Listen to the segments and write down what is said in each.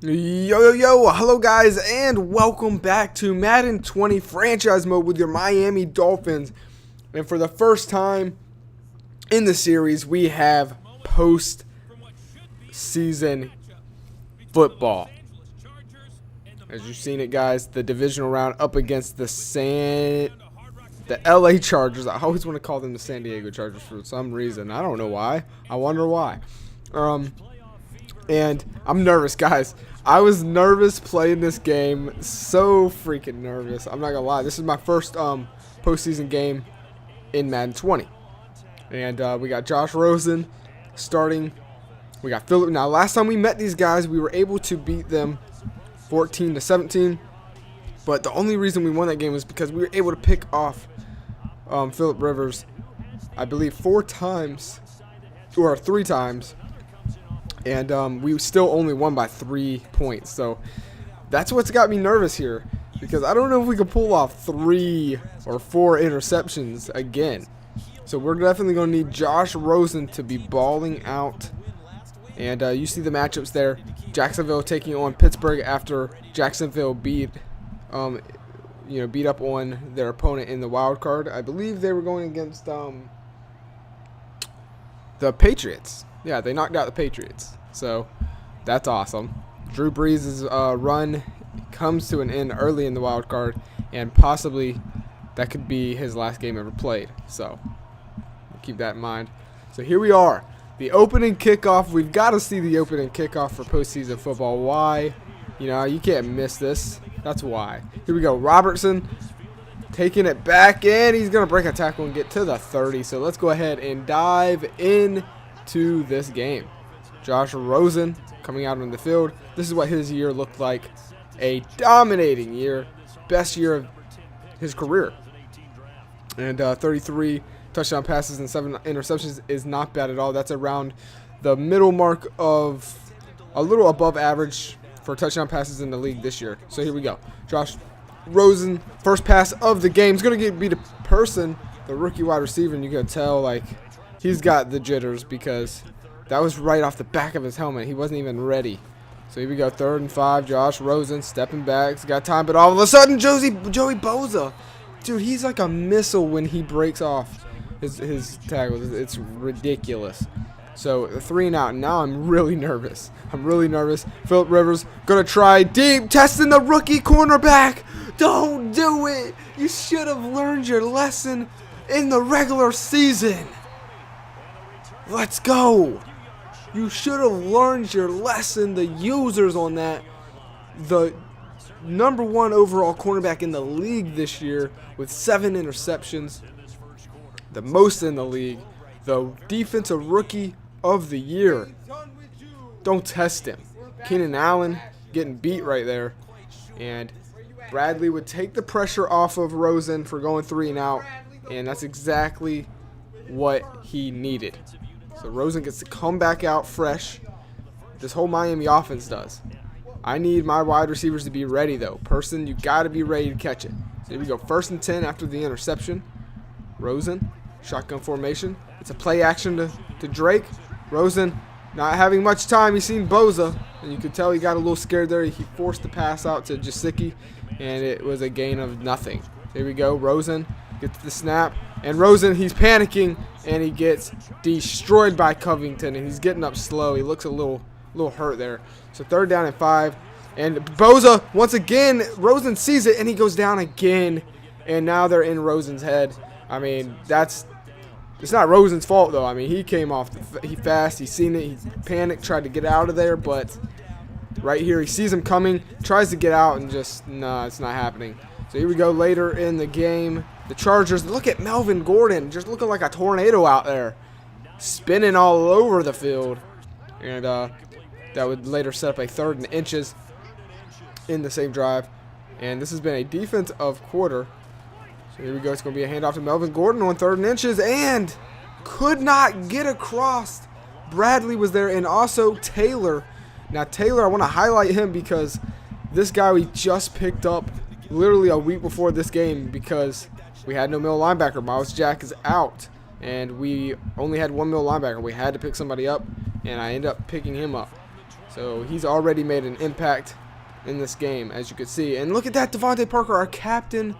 Yo, hello guys, and welcome back to Madden 20 franchise mode with your Miami Dolphins. And for the first time in the series, we have post-season football. As you've seen it, guys, the divisional round up against the LA Chargers. I always want to call them the San Diego Chargers for some reason. I don't know why. I wonder why. And I'm nervous, guys. I was nervous playing this game. So freaking nervous. I'm not going to lie. This is my first postseason game in Madden 20. And we got Josh Rosen starting. We got Philip. Now, last time we met these guys, we were able to beat them 14-17. But the only reason we won that game was because we were able to pick off Philip Rivers, I believe, 4 times. Or 3 times. And we still only won by 3 points. So that's what's got me nervous here, because I don't know if we can pull off 3 or 4 interceptions again. So we're definitely going to need Josh Rosen to be balling out. And you see the matchups there. Jacksonville taking on Pittsburgh after Jacksonville beat up on their opponent in the wild card. I believe they were going against the Patriots. Yeah, they knocked out the Patriots. So that's awesome. Drew Brees' run comes to an end early in the wild card, and possibly that could be his last game ever played. So keep that in mind. So here we are, the opening kickoff. We've got to see the opening kickoff for postseason football. Why? You can't miss this. That's why. Here we go. Robertson taking it back in. He's going to break a tackle and get to the 30. So let's go ahead and dive into this game. Josh Rosen coming out on the field. This is what his year looked like. A dominating year. Best year of his career. And 33 touchdown passes and 7 interceptions is not bad at all. That's around the middle mark of a little above average for touchdown passes in the league this year. So here we go. Josh Rosen, first pass of the game. He's going to beat a person, the rookie wide receiver, and you can tell, like, he's got the jitters because that was right off the back of his helmet. He wasn't even ready. So here we go, 3rd and 5. Josh Rosen stepping back. He's got time, but all of a sudden, Joey Bosa. Dude, he's like a missile when he breaks off his tackles. It's ridiculous. So 3 and out. Now I'm really nervous. Philip Rivers going to try deep, testing the rookie cornerback. Don't do it. You should have learned your lesson in the regular season. Let's go. You should have learned your lesson. The users on that. The #1 overall cornerback in the league this year with 7 interceptions. The most in the league. The defensive rookie of the year. Don't test him. Keenan Allen getting beat right there. And Bradley would take the pressure off of Rosen for going 3 and out. And that's exactly what he needed. So Rosen gets to come back out fresh. This whole Miami offense does. I need my wide receivers to be ready, though. Person, you got to be ready to catch it. So here we go. 1st and 10 after the interception. Rosen, shotgun formation. It's a play action to Drake. Rosen not having much time. He's seen Bosa, and you could tell he got a little scared there. He forced the pass out to Jasicki, and it was a gain of nothing. Here we go. Rosen gets the snap, and Rosen, he's panicking, and he gets destroyed by Covington, and he's getting up slow. He looks a little hurt there. So 3rd down and 5, and Bosa once again. Rosen sees it, and he goes down again, and now they're in Rosen's head. I mean, it's not Rosen's fault, though. I mean, he came off fast. He's seen it. He panicked, tried to get out of there, but right here he sees him coming, tries to get out, and just, nah, it's not happening. So here we go later in the game. The Chargers, look at Melvin Gordon, just looking like a tornado out there, spinning all over the field. And that would later set up a 3rd and inches in the same drive. And this has been a defensive quarter. So here we go. It's going to be a handoff to Melvin Gordon on 3rd and inches, and could not get across. Bradley was there, and also Taylor. Now, Taylor, I want to highlight him because this guy we just picked up literally a week before this game because we had no middle linebacker. Miles Jack is out, and we only had 1 middle linebacker. We had to pick somebody up, and I ended up picking him up. So he's already made an impact in this game, as you can see. And look at that, Devontae Parker, our captain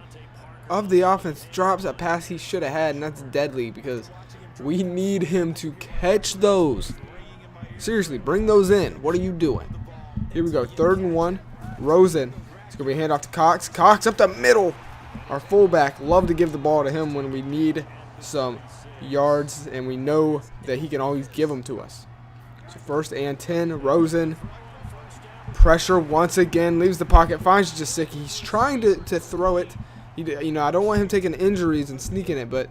of the offense, drops a pass he should have had, and that's deadly because we need him to catch those. Seriously, bring those in. What are you doing? Here we go, 3rd and 1. Rosen. It's going to be a handoff to Cox. Cox up the middle. Our fullback, love to give the ball to him when we need some yards, and we know that he can always give them to us. So 1st and 10. Rosen. Pressure once again. Leaves the pocket. Finds Jasicki. He's trying to throw it. You know, I don't want him taking injuries and sneaking it, but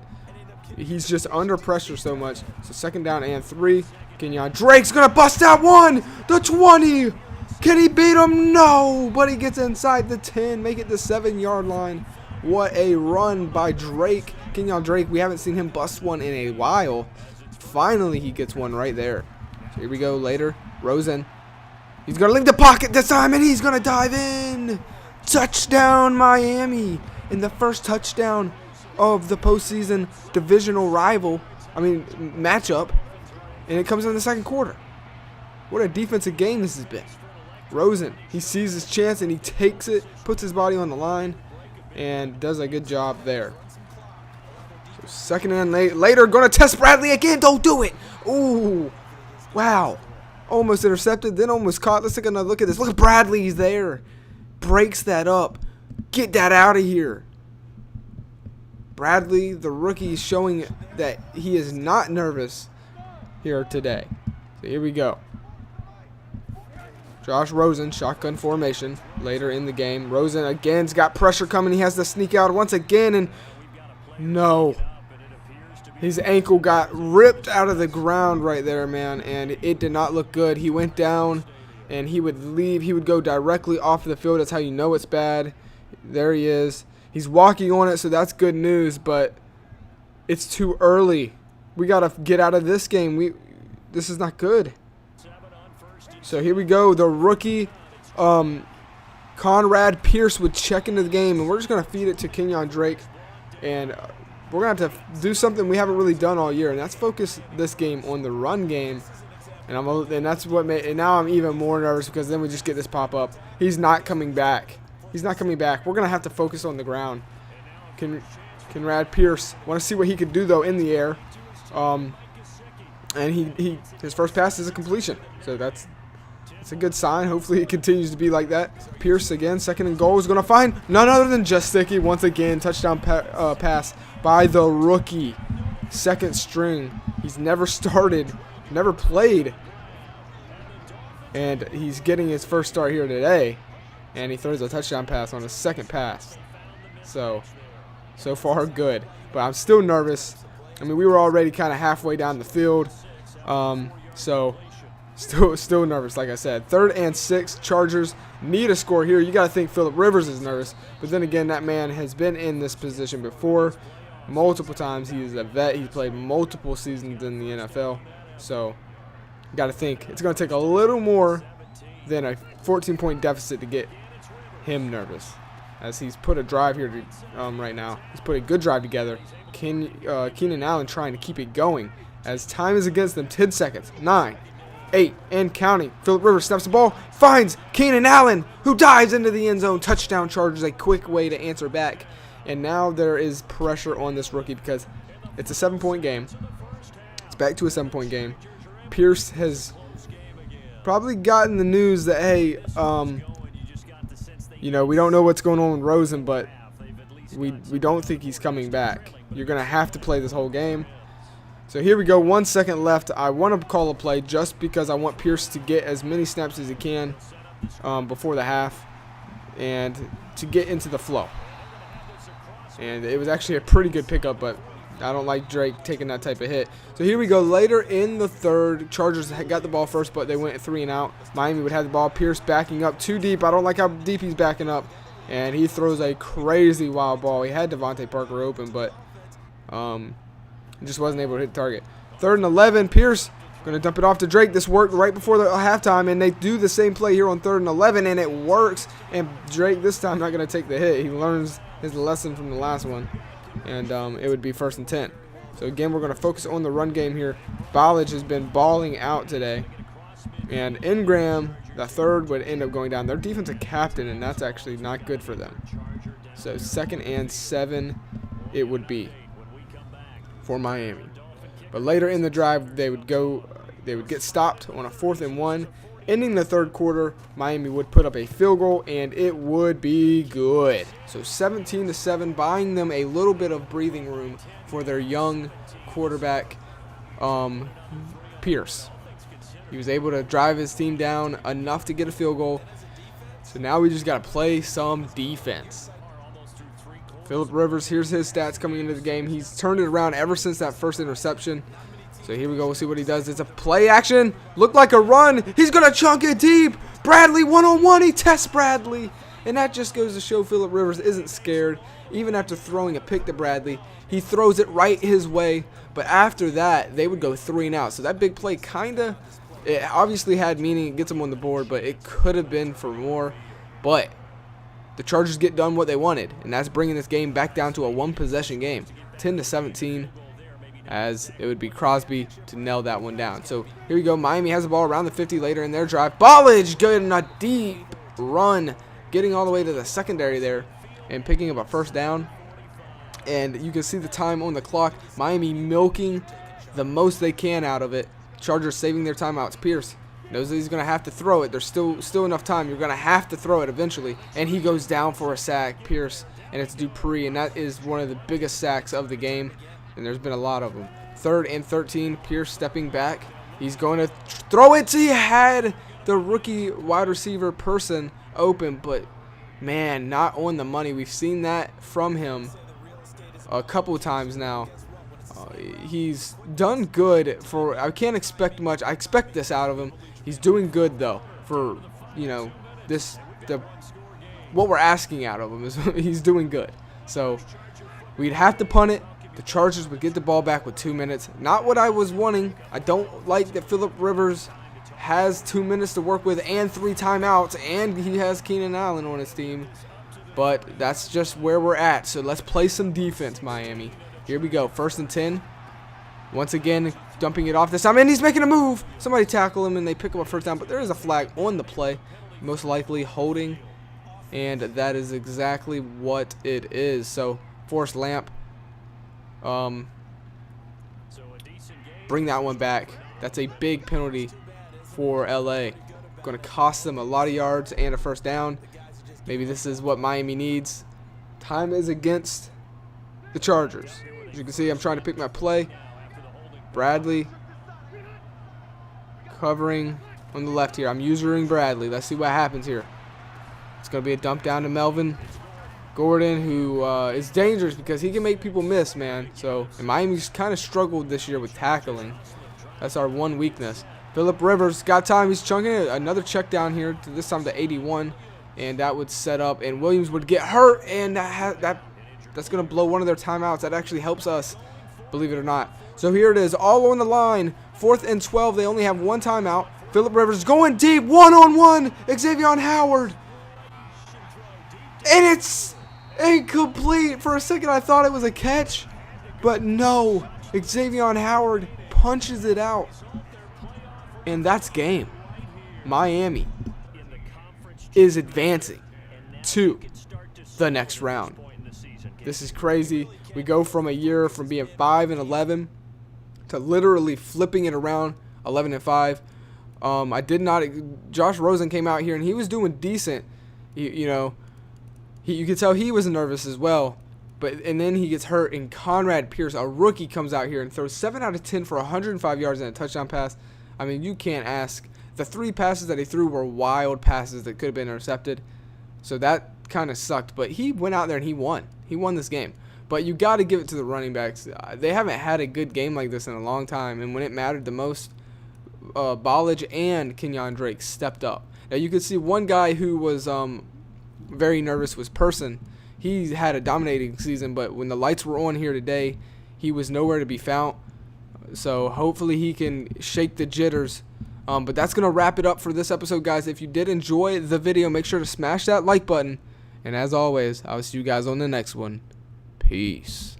he's just under pressure so much. So 2nd down and 3. Kenyon Drake's going to bust out one. The 20. Can he beat him? No. But he gets inside the 10. Make it the 7-yard line. What a run by Drake. Kenyon Drake, we haven't seen him bust one in a while. Finally, he gets one right there. So here we go later. Rosen. He's going to leave the pocket this time, and he's going to dive in. Touchdown, Miami. In the first touchdown of the postseason divisional matchup. And it comes in the 2nd quarter. What a defensive game this has been. Rosen, he sees his chance and he takes it, puts his body on the line, and does a good job there. So 2nd and later, going to test Bradley again. Don't do it. Ooh, wow. Almost intercepted, then almost caught. Let's take another look at this. Look at Bradley. He's there. Breaks that up. Get that out of here. Bradley, the rookie, is showing that he is not nervous here today. So here we go. Josh Rosen, shotgun formation later in the game. Rosen again's got pressure coming. He has to sneak out once again, and no. His ankle got ripped out of the ground right there, man, and it did not look good. He went down, and he would leave. He would go directly off the field. That's how you know it's bad. There he is. He's walking on it, so that's good news, but it's too early. We got to get out of this game. This is not good. So here we go. The rookie, Conrad Pierce, would check into the game, and we're just going to feed it to Kenyon Drake, and we're going to have to do something we haven't really done all year, and that's focus this game on the run game. And that's what made. And now I'm even more nervous because then we just get this pop up. He's not coming back. He's not coming back. We're gonna have to focus on the ground. Conrad Pierce. Want to see what he could do though in the air. And his first pass is a completion. So that's a good sign. Hopefully it continues to be like that. Pierce again, 2nd and goal, is gonna find none other than Jasicki once again. Touchdown pass by the rookie. 2nd string. He's never started. Never played, and he's getting his first start here today, and he throws a touchdown pass on his 2nd pass. So far good, but I'm still nervous. I mean, we were already kind of halfway down the field, so still nervous. Like I said, 3rd and 6. Chargers need a score here. You got to think Phillip Rivers is nervous, but then again, that man has been in this position before multiple times. He is a vet. He's played multiple seasons in the NFL. So, you got to think it's going to take a little more than a 14-point deficit to get him nervous. As he's put a drive here right now. He's put a good drive together. Keenan Allen trying to keep it going. As time is against them, 10 seconds. 9, 8, and counting. Phillip Rivers snaps the ball. Finds Keenan Allen, who dives into the end zone. Touchdown. Chargers, a quick way to answer back. And now there is pressure on this rookie because it's a 7-point game. Back to a 7-point game. Pierce has probably gotten the news that, hey, you know, we don't know what's going on with Rosen, but we don't think he's coming back. You're going to have to play this whole game. So here we go, 1 second left. I want to call a play just because I want Pierce to get as many snaps as he can before the half and to get into the flow. And it was actually a pretty good pickup, but I don't like Drake taking that type of hit. So here we go. Later in the 3rd, Chargers got the ball first, but they went 3 and out. Miami would have the ball. Pierce backing up too deep. I don't like how deep he's backing up. And he throws a crazy wild ball. He had Devontae Parker open, but just wasn't able to hit the target. 3rd and 11. Pierce going to dump it off to Drake. This worked right before the halftime, and they do the same play here on 3rd and 11, and it works. And Drake this time not going to take the hit. He learns his lesson from the last one. And it would be 1st and 10. So again, we're going to focus on the run game here. Ballage has been balling out today. And Ingram, the third, would end up going down. Their defensive captain, and that's actually not good for them. So 2nd and 7 it would be for Miami. But later in the drive, they would get stopped on a 4th and 1. Ending the third quarter, Miami would put up a field goal, and it would be good. So 17-7, buying them a little bit of breathing room for their young quarterback, Pierce. He was able to drive his team down enough to get a field goal. So now we just got to play some defense. Phillip Rivers, here's his stats coming into the game. He's turned it around ever since that first interception. So here we go. We'll see what he does. It's a play action. Looked like a run. He's going to chunk it deep. Bradley one-on-one. He tests Bradley. And that just goes to show Phillip Rivers isn't scared. Even after throwing a pick to Bradley, he throws it right his way. But after that, they would go 3 and out. So that big play it obviously had meaning. It gets them on the board, but it could have been for more. But the Chargers get done what they wanted, and that's bringing this game back down to a 1-possession game, 10-17, as it would be Crosby to nail that one down. So here we go. Miami has the ball around the 50 later in their drive. Ballage getting a deep run, getting all the way to the secondary there and picking up a first down. And you can see the time on the clock. Miami milking the most they can out of it. Chargers saving their timeouts. Pierce knows that he's going to have to throw it. There's still enough time. You're going to have to throw it eventually. And he goes down for a sack, Pierce. And it's Dupree. And that is one of the biggest sacks of the game. And there's been a lot of them. 3rd and 13. Pierce stepping back. He's going to throw it. He had the rookie wide receiver person open. But, man, not on the money. We've seen that from him a couple of times now. He's done good for. I can't expect much. I expect this out of him. He's doing good though for what we're asking out of him is he's doing good. So we'd have to punt it. The Chargers would get the ball back with 2 minutes. Not what I was wanting. I don't like that Phillip Rivers has 2 minutes to work with and 3 timeouts, and he has Keenan Allen on his team. But that's just where we're at. So let's play some defense, Miami. Here we go. 1st and 10. Once again, dumping it off this time. And he's making a move. Somebody tackle him, and they pick up a first down. But there is a flag on the play. Most likely holding. And that is exactly what it is. So, Forrest Lamp. Bring that one back. That's a big penalty for LA. Going to cost them a lot of yards and a first down. Maybe this is what Miami needs. Time is against the Chargers. As you can see, I'm trying to pick my play. Bradley covering on the left here. I'm using Bradley. Let's see what happens here. It's going to be a dump down to Melvin Gordon, who is dangerous because he can make people miss, man. So, and Miami's kind of struggled this year with tackling. That's our one weakness. Phillip Rivers got time. He's chunking it. Another check down here, to this time to 81. And that would set up, and Williams would get hurt, and that's going to blow one of their timeouts. That actually helps us, believe it or not. So here it is, all on the line. 4th and 12. They only have 1 timeout. Phillip Rivers going deep, one-on-one. Xavier Howard. And it's incomplete. For a second, I thought it was a catch. But no. Xavier Howard punches it out. And that's game. Miami is advancing to the next round. This is crazy. We go from a year from being 5-11 to literally flipping it around, 11-5. Josh Rosen came out here and he was doing decent. You could tell he was nervous as well. And then he gets hurt, and Conrad Pierce, a rookie, comes out here and throws 7 out of 10 for 105 yards and a touchdown pass. I mean, you can't ask. The 3 passes that he threw were wild passes that could have been intercepted. So that kind of sucked. But he went out there and he won. He won this game. But you got to give it to the running backs. They haven't had a good game like this in a long time. And when it mattered the most, Ballage and Kenyon Drake stepped up. Now, you could see one guy who was very nervous was Person. He had a dominating season, but when the lights were on here today, he was nowhere to be found. So hopefully he can shake the jitters. But that's going to wrap it up for this episode, guys. If you did enjoy the video, make sure to smash that like button. And as always, I'll see you guys on the next one. Peace.